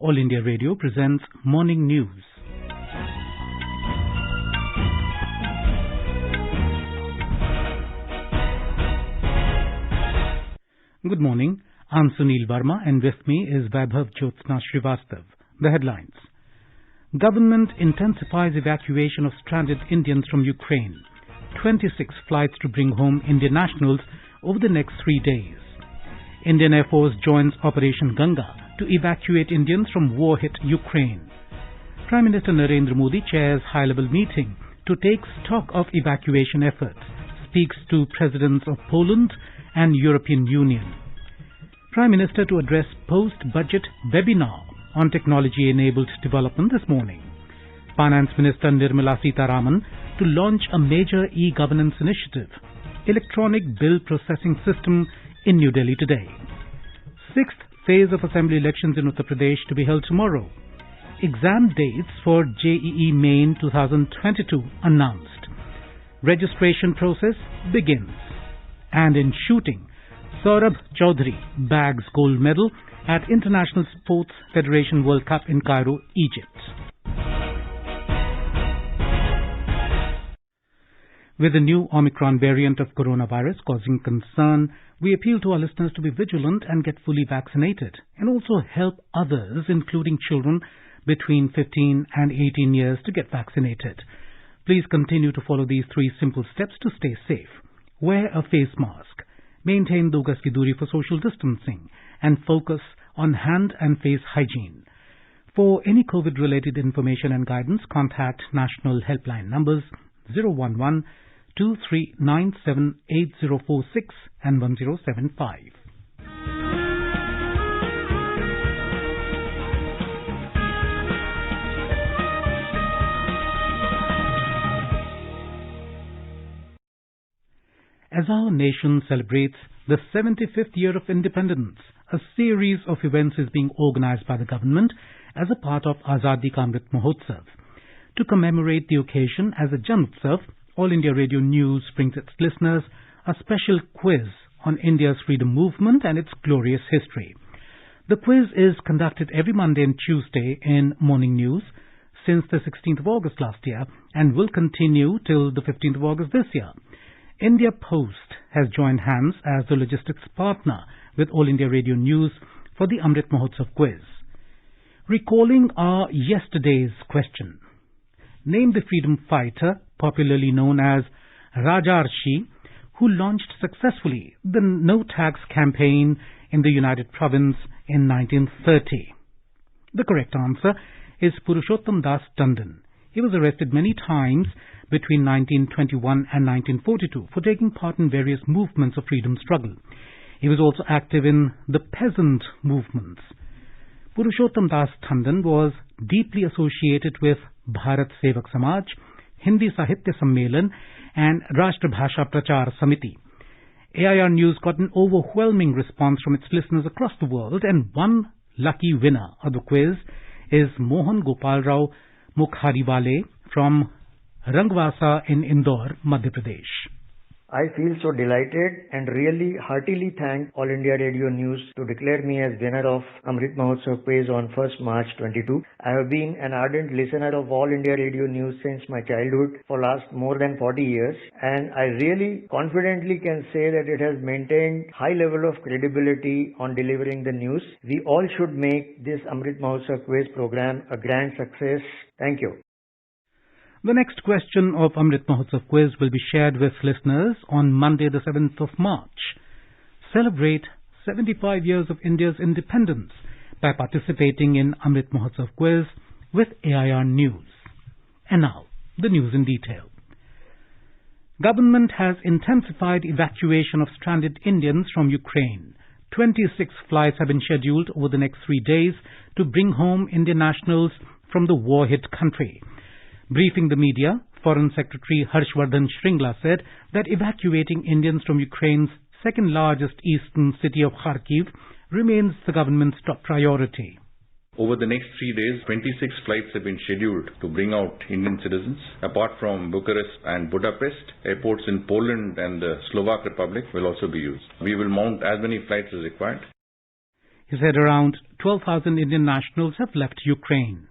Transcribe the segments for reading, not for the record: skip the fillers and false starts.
All India Radio presents Morning News. Good morning. I'm Sunil Verma and with me is Vaibhav Jyotsna Srivastav. The headlines. Government intensifies evacuation of stranded Indians from Ukraine. 26 flights to bring home Indian nationals over the next 3 days. Indian Air Force joins Operation Ganga to evacuate Indians from war-hit Ukraine. Prime Minister Narendra Modi chairs high-level meeting to take stock of evacuation efforts, speaks to Presidents of Poland and European Union. Prime Minister to address post-budget webinar on technology-enabled development this morning. Finance Minister Nirmala Sitharaman to launch a major e-governance initiative, Electronic Bill Processing System in New Delhi today. Sixth phase of Assembly elections in Uttar Pradesh to be held tomorrow. Exam dates for JEE Main 2022 announced. Registration process begins. And in shooting, Saurabh Chaudhary bags gold medal at International Sports Federation World Cup in Cairo, Egypt. With the new Omicron variant of coronavirus causing concern, we appeal to our listeners to be vigilant and get fully vaccinated, and also help others, including children between 15 and 18 years, to get vaccinated. Please continue to follow these 3 simple steps to stay safe. Wear a face mask. Maintain 2 gaz ki duri for social distancing and focus on hand and face hygiene. For any COVID-related information and guidance, contact national helpline numbers 011 2397 8046 and 1075. As our nation celebrates the 75th year of independence, a series of events is being organized by the government as a part of Azadi Ka Amrit Mahotsav. To commemorate the occasion as a Janotsav, All India Radio News brings its listeners a special quiz on India's freedom movement and its glorious history. The quiz is conducted every Monday and Tuesday in Morning News since the 16th of August last year and will continue till the 15th of August this year. India Post has joined hands as the logistics partner with All India Radio News for the Amrit Mahotsav quiz. Recalling our yesterday's question, name the freedom fighter, popularly known as Rajarshi, who launched successfully the No Tax campaign in the United Province in 1930. The correct answer is Purushottam Das Tandon. He was arrested many times between 1921 and 1942 for taking part in various movements of freedom struggle. He was also active in the peasant movements. Purushottam Das Tandon was deeply associated with Bharat Sevak Samaj, Hindi Sahitya Sammelan and Rashtra Bhasha Prachar Samiti. AIR News got an overwhelming response from its listeners across the world, and one lucky winner of the quiz is Mohan Gopal Rao Mukhariwale from Rangwasa in Indore, Madhya Pradesh. I feel so delighted and really heartily thank All India Radio News to declare me as winner of Amrit Mahotsav quiz on 1st March 22. I have been an ardent listener of All India Radio News since my childhood for last more than 40 years, and I really confidently can say that it has maintained high level of credibility on delivering the news. We all should make this Amrit Mahotsav quiz program a grand success. Thank you. The next question of Amrit Mahotsav quiz will be shared with listeners on Monday the 7th of March. Celebrate 75 years of India's independence by participating in Amrit Mahotsav quiz with AIR News. And now, the news in detail. Government has intensified evacuation of stranded Indians from Ukraine. 26 flights have been scheduled over the next 3 days to bring home Indian nationals from the war-hit country. Briefing the media, Foreign Secretary Harshvardhan Shringla said that evacuating Indians from Ukraine's second-largest eastern city of Kharkiv remains the government's top priority. Over the next 3 days, 26 flights have been scheduled to bring out Indian citizens. Apart from Bucharest and Budapest, airports in Poland and the Slovak Republic will also be used. We will mount as many flights as required. He said around 12,000 Indian nationals have left Ukraine.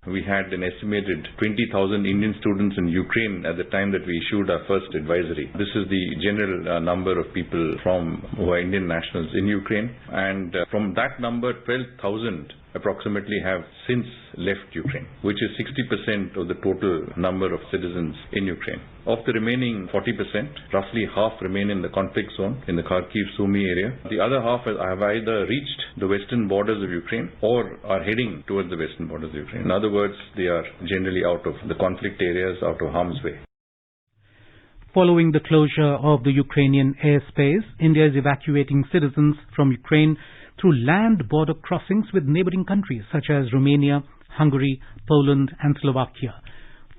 We had an estimated 20,000 Indian students in Ukraine at the time that we issued our first advisory. This is the general number of people who are Indian nationals in Ukraine. And from that number, 12,000 approximately have since left Ukraine, which is 60% of the total number of citizens in Ukraine. Of the remaining 40%, roughly half remain in the conflict zone in the Kharkiv-Sumy area. The other half have either reached the western borders of Ukraine or are heading towards the western borders of Ukraine. In other words, they are generally out of the conflict areas, out of harm's way. Following the closure of the Ukrainian airspace, India is evacuating citizens from Ukraine through land border crossings with neighboring countries such as Romania, Hungary, Poland and Slovakia.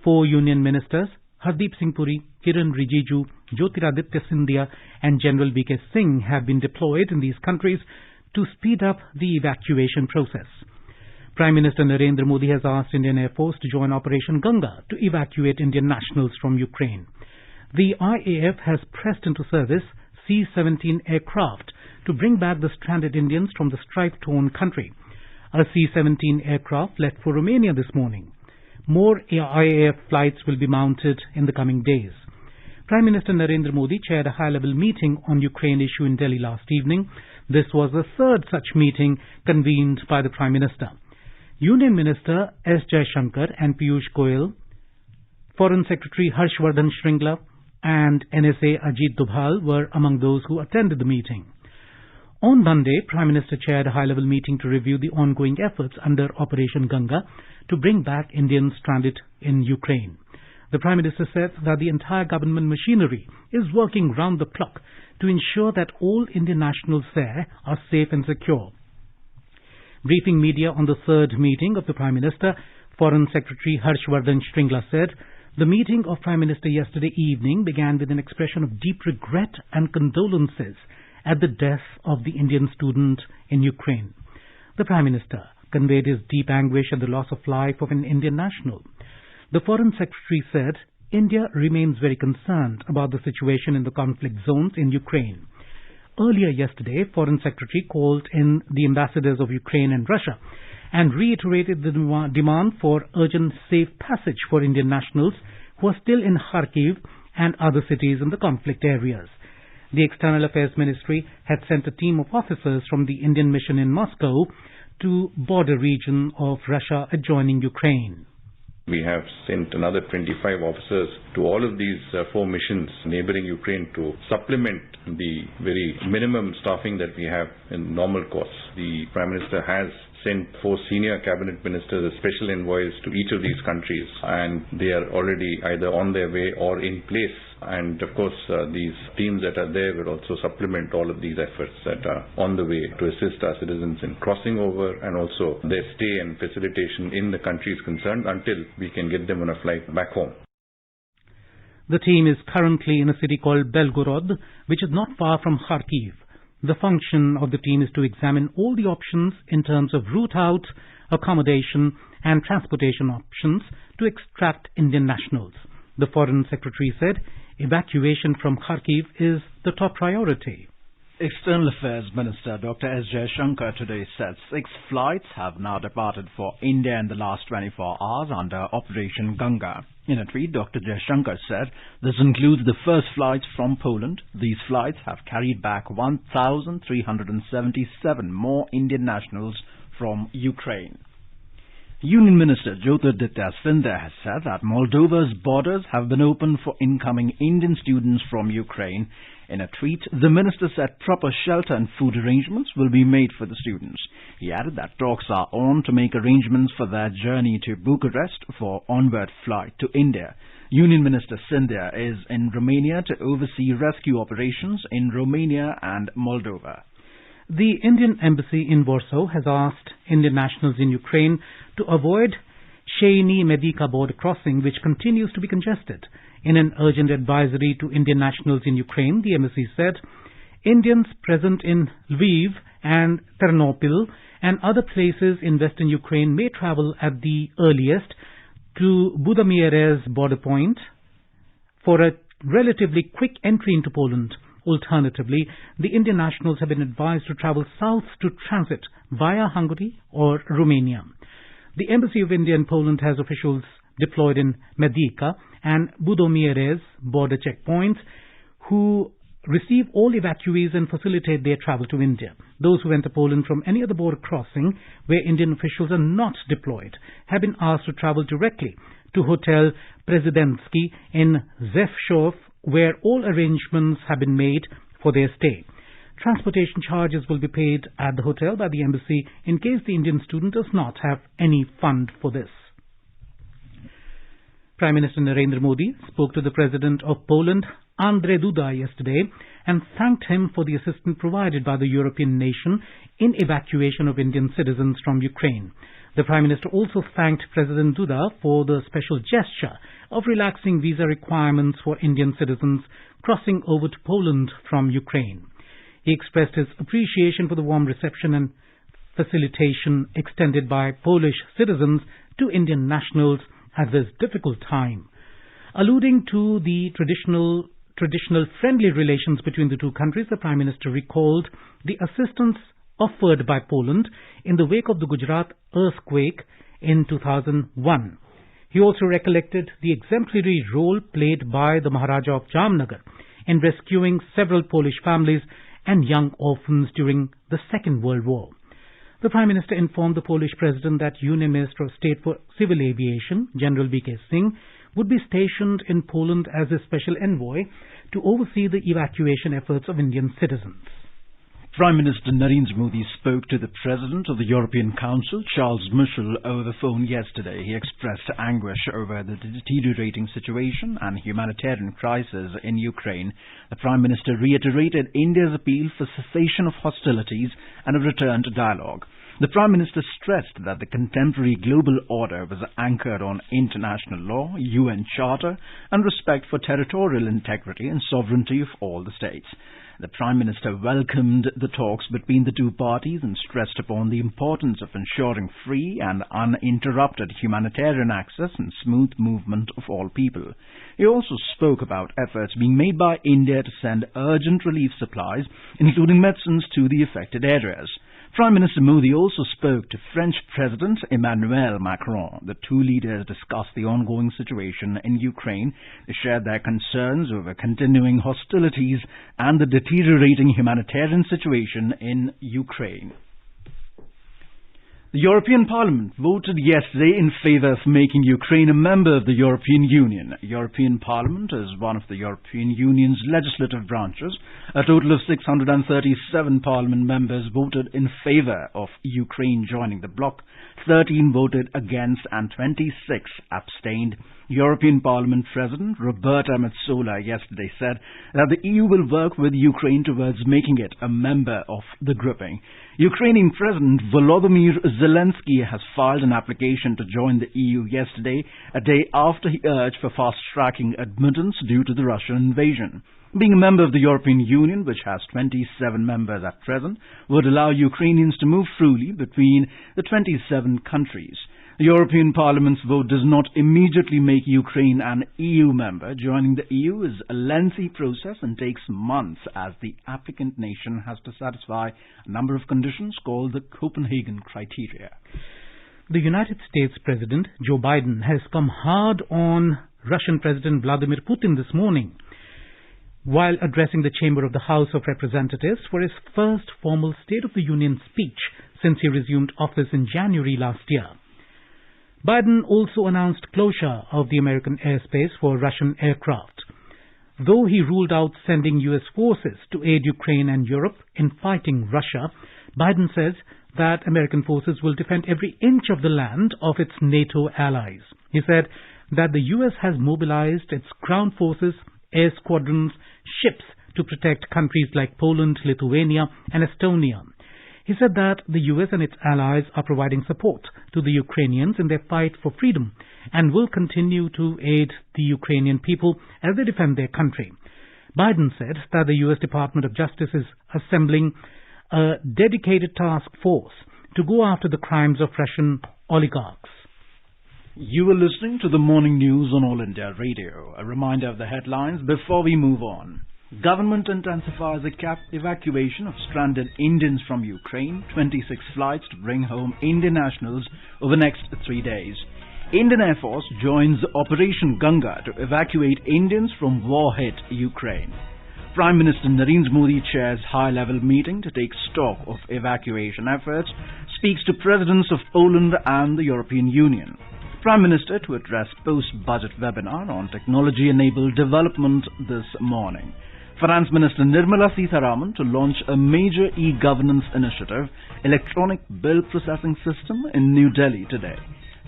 4 union ministers, Hardeep Singh Puri, Kiran Rijiju, Jyotiraditya Scindia and General V.K. Singh have been deployed in these countries to speed up the evacuation process. Prime Minister Narendra Modi has asked Indian Air Force to join Operation Ganga to evacuate Indian nationals from Ukraine. The IAF has pressed into service C-17 aircraft to bring back the stranded Indians from the strife-torn country. A C-17 aircraft left for Romania this morning. More IAF flights will be mounted in the coming days. Prime Minister Narendra Modi chaired a high-level meeting on Ukraine issue in Delhi last evening. This was the third such meeting convened by the Prime Minister. Union Minister S. Jaishankar and Piyush Goyal, Foreign Secretary Harshvardhan Shringla and NSA Ajit Dubhal were among those who attended the meeting. On Monday, Prime Minister chaired a high-level meeting to review the ongoing efforts under Operation Ganga to bring back Indians stranded in Ukraine. The Prime Minister said that the entire government machinery is working round the clock to ensure that all Indian nationals there are safe and secure. Briefing media on the third meeting of the Prime Minister, Foreign Secretary Harshvardhan Shringla said, the meeting of Prime Minister yesterday evening began with an expression of deep regret and condolences at the death of the Indian student in Ukraine. The Prime Minister conveyed his deep anguish at the loss of life of an Indian national. The Foreign Secretary said, India remains very concerned about the situation in the conflict zones in Ukraine. Earlier yesterday, Foreign Secretary called in the ambassadors of Ukraine and Russia and reiterated the demand for urgent safe passage for Indian nationals who are still in Kharkiv and other cities in the conflict areas. The External Affairs Ministry had sent a team of officers from the Indian mission in Moscow to border region of Russia adjoining Ukraine. We have sent another 25 officers to all of these 4 missions neighboring Ukraine to supplement the very minimum staffing that we have in normal course. The Prime Minister has sent 4 senior cabinet ministers as special envoys to each of these countries, and they are already either on their way or in place. And of course, these teams that are there will also supplement all of these efforts that are on the way to assist our citizens in crossing over and also their stay and facilitation in the countries concerned until we can get them on a flight back home. The team is currently in a city called Belgorod, which is not far from Kharkiv. The function of the team is to examine all the options in terms of route out, accommodation and transportation options to extract Indian nationals. The Foreign Secretary said evacuation from Kharkiv is the top priority. External Affairs Minister Dr. S. Jaishankar today said 6 flights have now departed for India in the last 24 hours under Operation Ganga. In a tweet, Dr. Jaishankar said this includes the first flights from Poland. These flights have carried back 1,377 more Indian nationals from Ukraine. Union Minister Jyotiraditya Scindia has said that Moldova's borders have been opened for incoming Indian students from Ukraine. In a tweet, the minister said proper shelter and food arrangements will be made for the students. He added that talks are on to make arrangements for their journey to Bucharest for onward flight to India. Union Minister Scindia is in Romania to oversee rescue operations in Romania and Moldova. The Indian Embassy in Warsaw has asked Indian nationals in Ukraine to avoid Sheini-Medica border crossing, which continues to be congested. In an urgent advisory to Indian nationals in Ukraine, the embassy said Indians present in Lviv and Ternopil and other places in western Ukraine may travel at the earliest to Budomierez border point for a relatively quick entry into Poland. Alternatively, the Indian nationals have been advised to travel south to transit via Hungary or Romania. The Embassy of India in Poland has officials deployed in Medyka and Budomierz border checkpoints who receive all evacuees and facilitate their travel to India. Those who enter Poland from any other border crossing where Indian officials are not deployed have been asked to travel directly to Hotel Prezydencki in Rzeszów, where all arrangements have been made for their stay. Transportation charges will be paid at the hotel by the embassy in case the Indian student does not have any fund for this. Prime Minister Narendra Modi spoke to the President of Poland, Andrzej Duda, yesterday and thanked him for the assistance provided by the European nation in evacuation of Indian citizens from Ukraine. The Prime Minister also thanked President Duda for the special gesture of relaxing visa requirements for Indian citizens crossing over to Poland from Ukraine. He expressed his appreciation for the warm reception and facilitation extended by Polish citizens to Indian nationals at this difficult time. Alluding to the traditional friendly relations between the two countries, the Prime Minister recalled the assistance offered by Poland in the wake of the Gujarat earthquake in 2001. He also recollected the exemplary role played by the Maharaja of Jamnagar in rescuing several Polish families and young orphans during the Second World War. The Prime Minister informed the Polish President that Union Minister of State for Civil Aviation, General V.K. Singh, would be stationed in Poland as a special envoy to oversee the evacuation efforts of Indian citizens. Prime Minister Narendra Modi spoke to the President of the European Council, Charles Michel, over the phone yesterday. He expressed anguish over the deteriorating situation and humanitarian crisis in Ukraine. The Prime Minister reiterated India's appeal for cessation of hostilities and a return to dialogue. The Prime Minister stressed that the contemporary global order was anchored on international law, UN Charter, and respect for territorial integrity and sovereignty of all the states. The Prime Minister welcomed the talks between the two parties and stressed upon the importance of ensuring free and uninterrupted humanitarian access and smooth movement of all people. He also spoke about efforts being made by India to send urgent relief supplies, including medicines, to the affected areas. Prime Minister Modi also spoke to French President Emmanuel Macron. The two leaders discussed the ongoing situation in Ukraine. They shared their concerns over continuing hostilities and the deteriorating humanitarian situation in Ukraine. The European Parliament voted yesterday in favour of making Ukraine a member of the European Union. European Parliament is one of the European Union's legislative branches. A total of 637 Parliament members voted in favour of Ukraine joining the bloc. 13 voted against and 26 abstained. European Parliament President Roberta Metsola yesterday said that the EU will work with Ukraine towards making it a member of the grouping. Ukrainian President Volodymyr Zelensky has filed an application to join the EU yesterday, a day after he urged for fast-tracking admittance due to the Russian invasion. Being a member of the European Union, which has 27 members at present, would allow Ukrainians to move freely between the 27 countries. The European Parliament's vote does not immediately make Ukraine an EU member. Joining the EU is a lengthy process and takes months as the applicant nation has to satisfy a number of conditions called the Copenhagen criteria. The United States President Joe Biden has come hard on Russian President Vladimir Putin this morning while addressing the chamber of the House of Representatives for his first formal State of the Union speech since he resumed office in January last year. Biden also announced closure of the American airspace for Russian aircraft. Though he ruled out sending U.S. forces to aid Ukraine and Europe in fighting Russia, Biden says that American forces will defend every inch of the land of its NATO allies. He said that the U.S. has mobilized its ground forces, air squadrons, ships to protect countries like Poland, Lithuania, and Estonia. He said that the U.S. and its allies are providing support to the Ukrainians in their fight for freedom and will continue to aid the Ukrainian people as they defend their country. Biden said that the U.S. Department of Justice is assembling a dedicated task force to go after the crimes of Russian oligarchs. You are listening to the morning news on All India Radio. A reminder of the headlines before we move on. Government intensifies the evacuation of stranded Indians from Ukraine. 26 flights to bring home Indian nationals over the next 3 days. Indian Air Force joins Operation Ganga to evacuate Indians from war-hit Ukraine. Prime Minister Narendra Modi chairs high-level meeting to take stock of evacuation efforts, speaks to presidents of Poland and the European Union. Prime Minister to address post-budget webinar on technology-enabled development this morning. Finance Minister Nirmala Sitharaman to launch a major e-governance initiative, Electronic Bill Processing System in New Delhi today.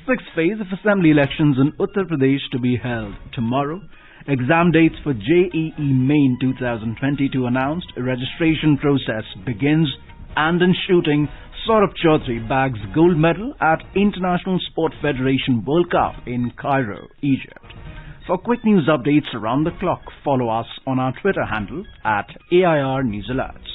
Sixth phase of assembly elections in Uttar Pradesh to be held tomorrow. Exam dates for JEE Main 2022 announced. Registration process begins. And in shooting, Saurabh Chaudhary bags gold medal at International Sport Federation World Cup in Cairo, Egypt. For quick news updates around the clock, follow us on our Twitter handle at AIR News Alerts.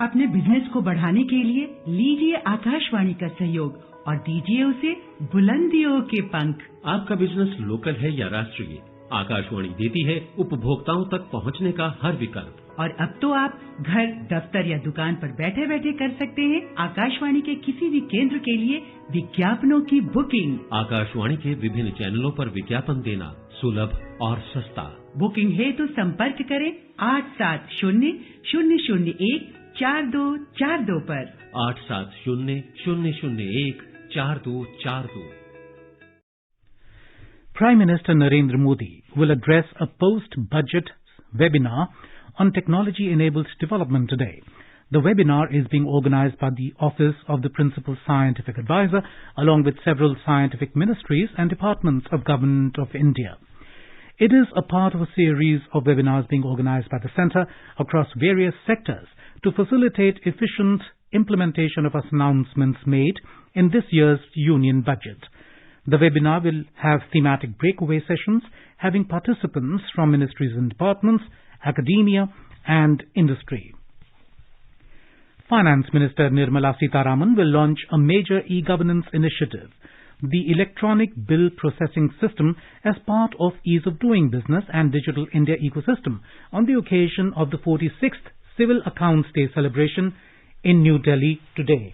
अपने business को बढ़ाने के लिए लीजिए आकाशवाणी का सहयोग और दीजिए उसे बुलंदियों के पंख। आपका बिजनेस लोकल है या राष्ट्रीय, आकाशवाणी देती है उपभोक्ताओं तक पहुंचने का हर विकल्प। और अब तो आप घर, दफ्तर या दुकान पर बैठे बैठे कर सकते हैं आकाशवाणी के किसी भी केंद्र के लिए विज्ञापनों की बुकिंग। आकाशवाणी के विभिन्न चैनलों पर विज्ञापन देना सुलभ और सस्ता। बुकिंग है तो संपर्क करें 8700014242 पर। 8700014242। Prime Minister Narendra Modi will address a post-budget webinar on technology-enabled development today. The webinar is being organized by the Office of the Principal Scientific Advisor along with several scientific ministries and departments of Government of India. It is a part of a series of webinars being organized by the Centre across various sectors to facilitate efficient implementation of announcements made in this year's Union Budget. The webinar will have thematic breakaway sessions having participants from ministries and departments, academia and industry. Finance Minister Nirmala Sitharaman will launch a major e-governance initiative, the Electronic Bill Processing System, as part of Ease of Doing Business and Digital India ecosystem on the occasion of the 46th Civil Accounts Day celebration in New Delhi today.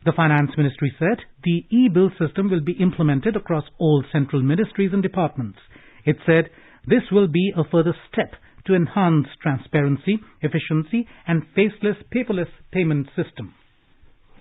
The Finance Ministry said the e-bill system will be implemented across all central ministries and departments. It said this will be a further step to enhance transparency, efficiency and faceless, paperless payment system.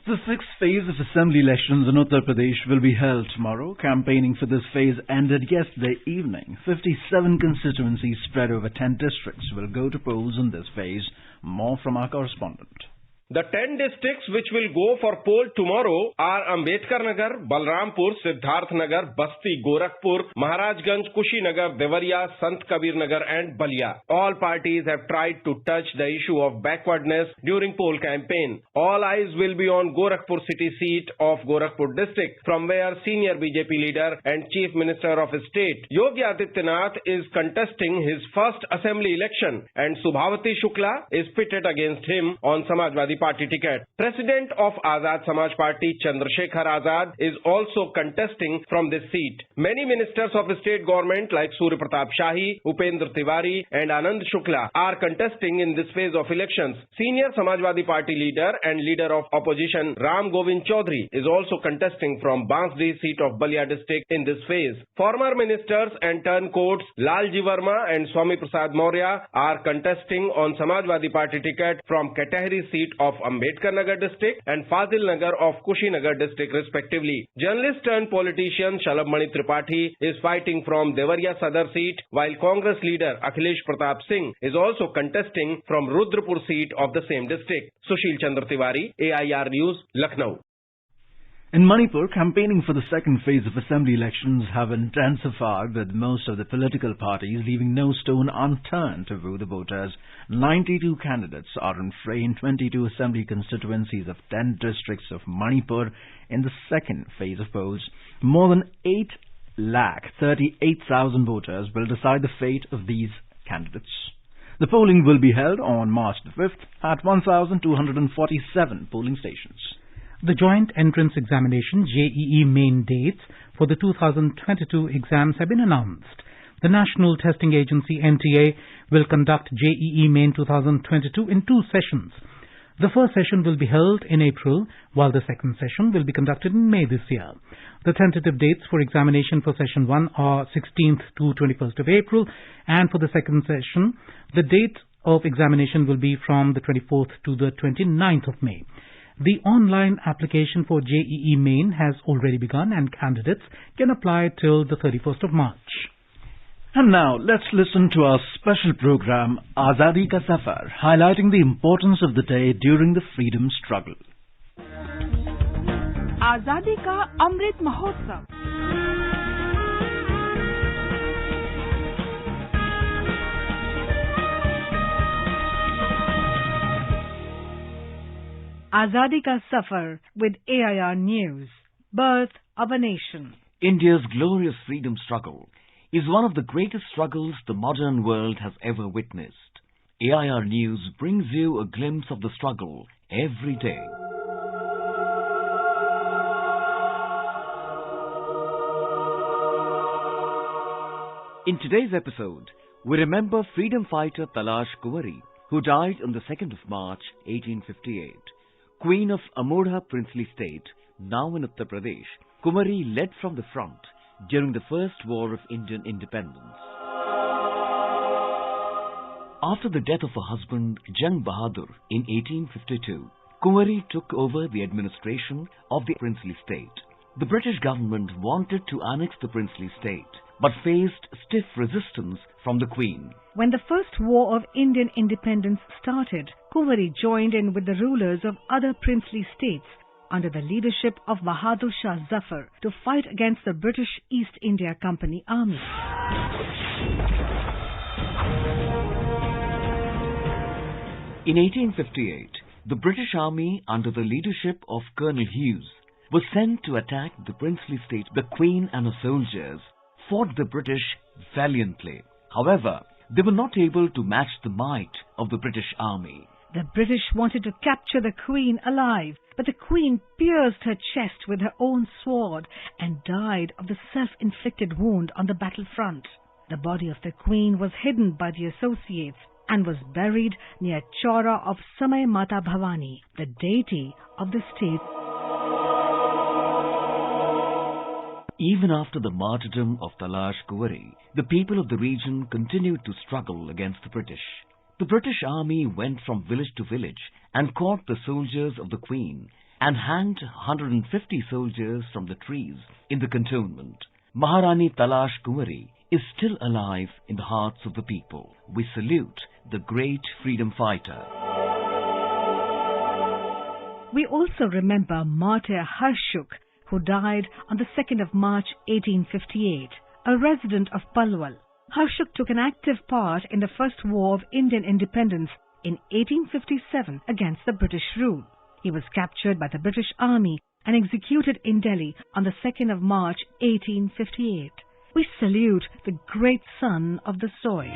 The sixth phase of assembly elections in Uttar Pradesh will be held tomorrow. Campaigning for this phase ended yesterday evening. 57 constituencies spread over 10 districts will go to polls in this phase. More from our correspondent. The 10 districts which will go for poll tomorrow are Ambedkar Nagar, Balrampur, Siddharth Nagar, Basti, Gorakhpur, Maharajganj, Kushinagar, Devariya, Sant Kabir Nagar and Balia. All parties have tried to touch the issue of backwardness during poll campaign. All eyes will be on Gorakhpur city seat of Gorakhpur district, from where senior BJP leader and Chief Minister of State Yogi Adityanath is contesting his first assembly election and Subhavati Shukla is pitted against him on Samajwadi Party ticket. President of Azad Samaj Party Chandrasekhar Azad is also contesting from this seat. Many ministers of state government like Surya Pratap Shahi, Upendra Tiwari and Anand Shukla are contesting in this phase of elections. Senior Samajwadi Party leader and leader of opposition Ram Govind Chaudhary is also contesting from Bansdih seat of Balia district in this phase. Former ministers and turncoats Lalji Verma and Swami Prasad Maurya are contesting on Samajwadi Party ticket from Katehri seat of Ambedkar Nagar district and Fazil Nagar of Kushinagar district respectively. Journalist turned politician Shalabh Tripathi is fighting from Devariya Sadar seat, while Congress leader Akhilesh Pratap Singh is also contesting from Rudrapur seat of the same district. Sushil Chandra Tiwari, AIR News, Lucknow. In Manipur, campaigning for the second phase of assembly elections have intensified, with most of the political parties leaving no stone unturned to woo the voters. 92 candidates are in fray in 22 assembly constituencies of 10 districts of Manipur in the second phase of polls. More than 8,38,000 voters will decide the fate of these candidates. The polling will be held on March the 5th at 1,247 polling stations. The Joint Entrance Examination JEE main dates for the 2022 exams have been announced. The National Testing Agency NTA will conduct JEE Main 2022 in 2 sessions. The first session will be held in April, while the second session will be conducted in May this year. The tentative dates for examination for Session 1 are 16th to 21st of April, and for the second session, the date of examination will be from the 24th to the 29th of May. The online application for JEE Main has already begun, and candidates can apply till the 31st of March. And now, let's listen to our special program, Azadi Ka Safar, highlighting the importance of the day during the freedom struggle. Azadi Ka Amrit Mahotsav. Azadi Ka Safar with AIR News. Birth of a Nation. India's glorious freedom struggle is one of the greatest struggles the modern world has ever witnessed. AIR News brings you a glimpse of the struggle every day. In today's episode, we remember freedom fighter Talash Kuwari, who died on the 2nd of March 1858. Queen of Amodha princely state, now in Uttar Pradesh, Kumari led from the front during the First War of Indian Independence. After the death of her husband, Jang Bahadur, in 1852, Kumari took over the administration of the princely state. The British government wanted to annex the princely state, but faced stiff resistance from the Queen. When the First War of Indian Independence started, Kuwari joined in with the rulers of other princely states under the leadership of Bahadur Shah Zafar to fight against the British East India Company army. In 1858, the British army under the leadership of Colonel Hughes was sent to attack the princely state. The Queen and her soldiers fought the British valiantly. However, they were not able to match the might of the British army. The British wanted to capture the Queen alive, but the Queen pierced her chest with her own sword and died of the self-inflicted wound on the battlefront. The body of the Queen was hidden by the associates and was buried near Chaura of Samay Mata Bhavani, the deity of the state. Even after the martyrdom of Talash Kuwari, the people of the region continued to struggle against the British. The British army went from village to village and caught the soldiers of the Queen and hanged 150 soldiers from the trees in the cantonment. Maharani Talash Kuwari is still alive in the hearts of the people. We salute the great freedom fighter. We also remember Martyr Harshuk, who died on the 2nd of March 1858, a resident of Palwal. Harshuk took an active part in the First War of Indian Independence in 1857 against the British rule. He was captured by the British Army and executed in Delhi on the 2nd of March 1858. We salute the great son of the soil.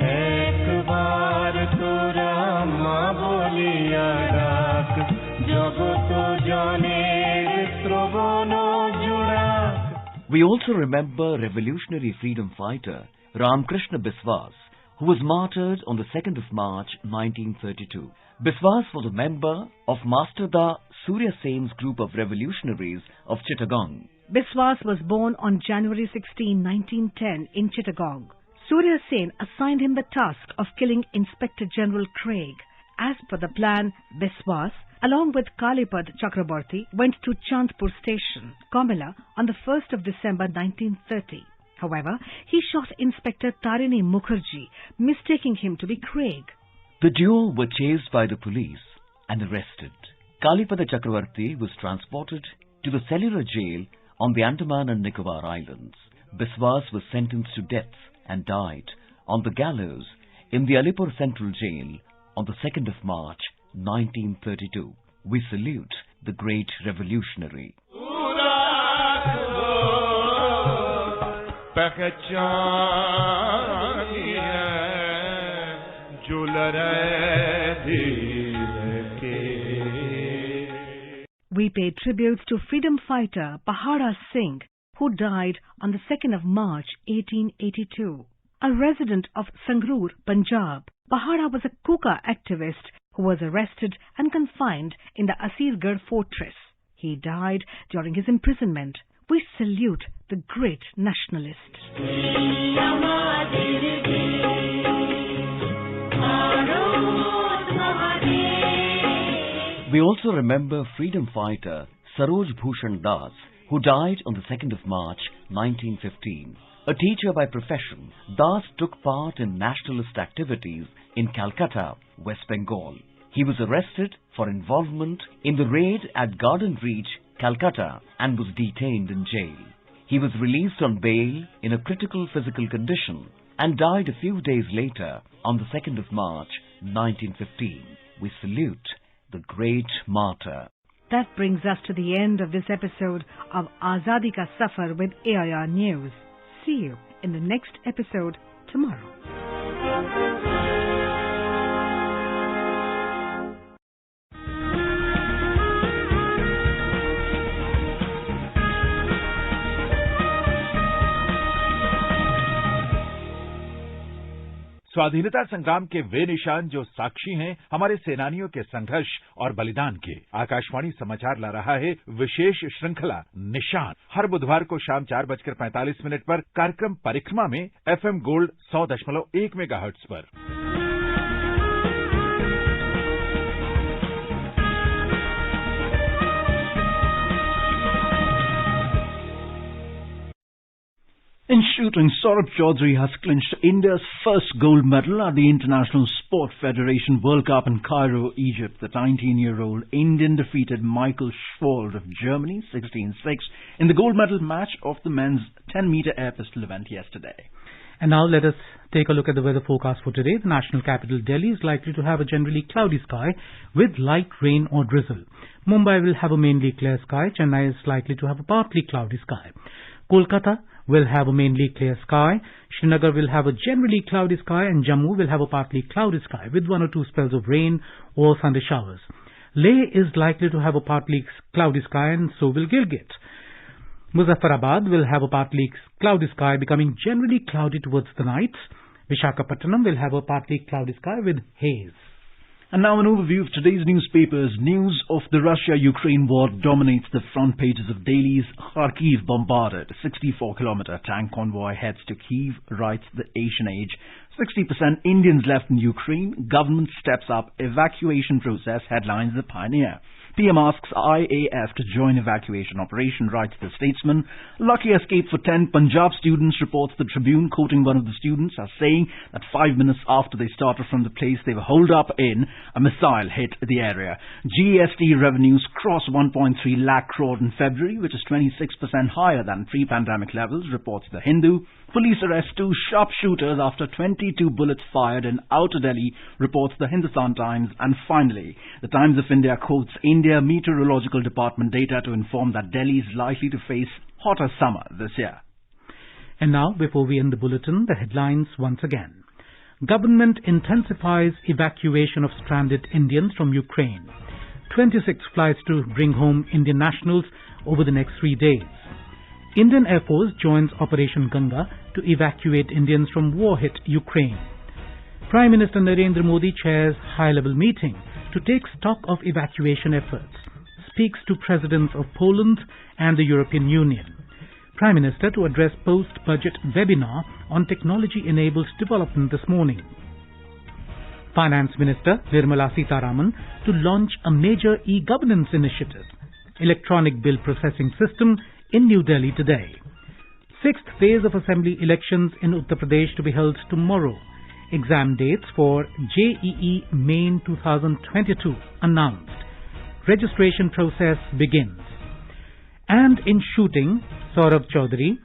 We also remember revolutionary freedom fighter Ramkrishna Biswas, who was martyred on the 2nd of March 1932. Biswas was a member of Master Da Surya Sen's group of revolutionaries of Chittagong. Biswas was born on January 16, 1910 in Chittagong. Surya Sen assigned him the task of killing Inspector General Craig. As per the plan, Biswas, along with Kalipad Chakraborty, went to Chandpur Station, Komila, on the 1st of December 1930. However, he shot Inspector Tarini Mukherjee, mistaking him to be Craig. The duo were chased by the police and arrested. Kalipada Chakravarti was transported to the cellular jail on the Andaman and Nicobar Islands. Biswas was sentenced to death and died on the gallows in the Alipur Central Jail on the 2nd of March 1932. We salute the great revolutionary. We pay tribute to freedom fighter Pahara Singh, who died on the 2nd of March 1882. a resident of Sangrur, Punjab. Bahara was a Kuka activist who was arrested and confined in the Asirgarh fortress. He died during his imprisonment. We salute the great nationalist. We also remember freedom fighter Saroj Bhushan Das, who died on the 2nd of March 1915. A teacher by profession, Das took part in nationalist activities in Calcutta, West Bengal. He was arrested for involvement in the raid at Garden Reach, Calcutta, and was detained in jail. He was released on bail in a critical physical condition and died a few days later on the 2nd of March 1915. We salute the great martyr. That brings us to the end of this episode of Azadi Ka Safar with AIR News. See you in the next episode tomorrow. स्वाधीनता संग्राम के वे निशान जो साक्षी हैं हमारे सेनानियों के संघर्ष और बलिदान के। आकाशवाणी समाचार ला रहा है विशेष श्रृंखला निशान। हर बुधवार को शाम 4:45 पर कार्यक्रम परिक्रमा में FM गोल्ड 100.1 मेगाहर्ट्ज पर। In shooting, Saurabh Chaudhary has clinched India's first gold medal at the International Sport Federation World Cup in Cairo, Egypt. The 19-year-old Indian defeated Michael Schwold of Germany 16-6 in the gold medal match of the men's 10-meter air pistol event yesterday. And now let us take a look at the weather forecast for today. The national capital Delhi is likely to have a generally cloudy sky with light rain or drizzle. Mumbai will have a mainly clear sky. Chennai is likely to have a partly cloudy sky. Kolkata will have a mainly clear sky. Srinagar will have a generally cloudy sky, and Jammu will have a partly cloudy sky with 1 or 2 spells of rain or thunder showers. Leh is likely to have a partly cloudy sky, and so will Gilgit. Muzaffarabad will have a partly cloudy sky becoming generally cloudy towards the night. Visakhapatnam will have a partly cloudy sky with haze. And now an overview of today's newspapers. News of the Russia-Ukraine war dominates the front pages of dailies. Kharkiv bombarded. 64-kilometer tank convoy heads to Kyiv, writes the Asian Age. 60% Indians left in Ukraine. Government steps up evacuation process, headlines The Pioneer. PM asks IAF to join evacuation operation, writes The Statesman. Lucky escape for 10 Punjab students, reports The Tribune, quoting one of the students as saying that 5 minutes after they started from the place they were holed up in, a missile hit the area. GST revenues cross 1.3 lakh crore in February, which is 26% higher than pre-pandemic levels, reports The Hindu. Police arrest 2 sharpshooters after 22 bullets fired in Outer Delhi, reports the Hindustan Times. And finally, the Times of India quotes India Meteorological Department data to inform that Delhi is likely to face hotter summer this year. And now, before we end the bulletin, the headlines once again. Government intensifies evacuation of stranded Indians from Ukraine. 26 flights to bring home Indian nationals over the next 3 days. Indian Air Force joins Operation Ganga to evacuate Indians from war-hit Ukraine. Prime Minister Narendra Modi chairs high-level meeting to take stock of evacuation efforts, speaks to presidents of Poland and the European Union. Prime Minister to address post-budget webinar on technology-enabled development this morning. Finance Minister Nirmala Sitharaman to launch a major e-governance initiative, electronic bill processing system in New Delhi today. 6th phase of assembly elections in Uttar Pradesh to be held tomorrow. Exam dates for JEE Main 2022 announced. Registration process begins. And in shooting, Saurabh Chaudhary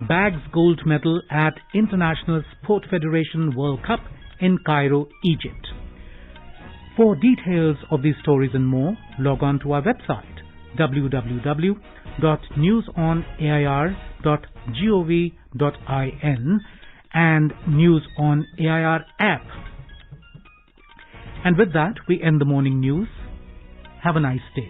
bags gold medal at International Sport Federation World Cup in Cairo, Egypt. For details of these stories and more, log on to our website www.newsonair.gov.in and News on AIR app. And with that, we end the morning news. Have a nice day.